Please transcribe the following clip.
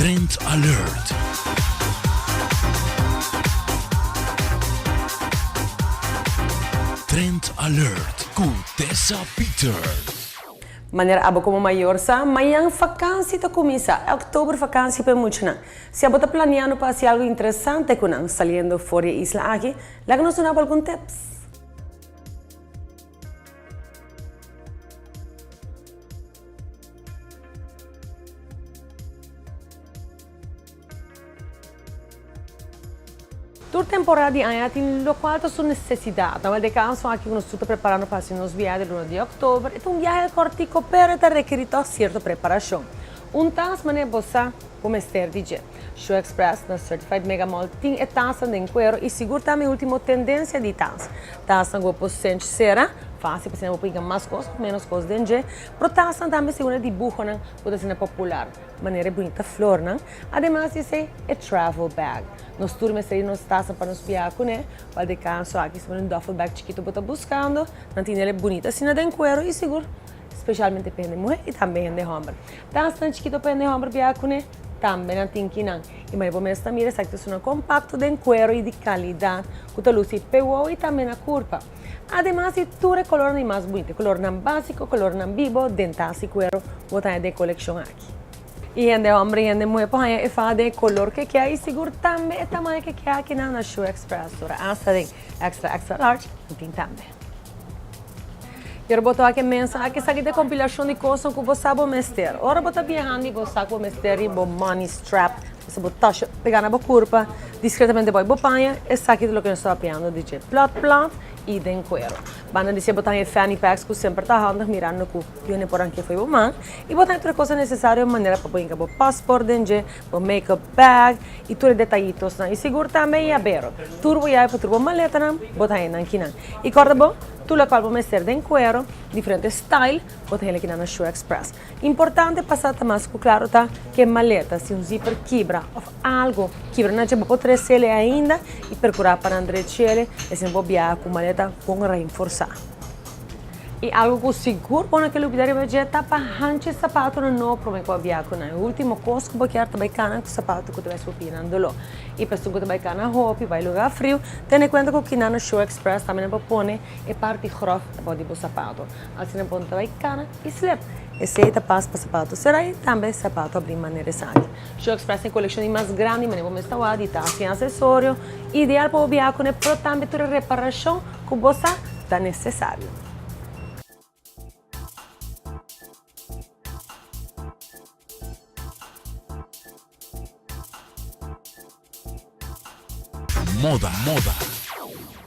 Trend Alert. Trend Alert com Tessa Peters. Maneira abo como maior sa, mayang vakansie te começa. Outubro vakansie para muitos não. Se abo tá planeando para fazer algo interessante com não, saliendo fora da isla aqui, lá que nós não algum tips. Toda temporada de ano tem lo qual sua necessidade. Não é de caso aqui que nós estamos preparando para fazer nos viagens no de outubro. Então, viagem cortico, pero te requer certa preparação. Tas mané bossa como ester DJ. Show Express na Certified Mega Mall tem taça de cuero e seguro também a última tendência de taça. Taça com posente cera, fácil para você pegar mais coisas, menos coisas de DJ. Pro taça também segura de bucho, não pode ser popular, maneira bonita flor, não. Además isso é travel bag. Nós turmas aí nos taça para nos viajar, né? Pode caso aqui se um duffel bag chiquito para buscando, não tem ele bonita, assim de cuero e seguro. Especialmente para a mulher e também para o homem. Taça tão chiquito para o homem viajar, né? Também não tem que não. E mais bom mesmo também é que é compacto de cuero e de qualidade, com a luz PU e também a curva. Además, tudo é color mais bonito, color não básico, color não vivo, dentas e cuero, botar de coleção aqui. E de homem e de mulher, põe e faz de color que quer e seguro também é tamanho que quer aqui na Show Express. Hasta de extra large, tem também. Quero botar aqui mensagem, que sabe de compilação de coisas que você sabe mester. Ora botar viajando e você sabe mester e bo money strap, você botar pegar na curva, discretamente vai bopanha e sabe do que nós estamos falando de plot e de cuero. Banda dizer botar em fanny packs que sempre está andando mirando que viene por aqui foi bom, e botar outra coisa necessária de maneira para pôr o passport dentro, o makeup bag e tudo detalhitos, e seguro também é aberto. Turbo e aí para turbo maleta, botar em aqui não. E corda bom? Tu la qual vamos ter de cuero, diferente style, botar ele aqui na Show Express. Importante passar mais claro tá que maleta, se um zíper quebra ou algo quebra, não pode poder ele ainda e procurar para andare ele, e se não viajar com maleta com reforçar. E algo que seguro, bom naquele lugar vai tá para hanche sapato não promete com viajar com o último coisa que vai querer também cana com sapato que tu vai supinando lo. E pessoa que vai cana roupa, vai lugar frio, tenha conta que na Show Express também não pode é parte grof pode o sapato. Assim não pode vai cana e slip. Esse é passa para sapato. Será e também sapato abrir maneira sábia. Show Express tem coleção mais grande, mas vamos estar lá de taça e acessório, ideal para viajar com o também toda reparação que você está necessário. Moda.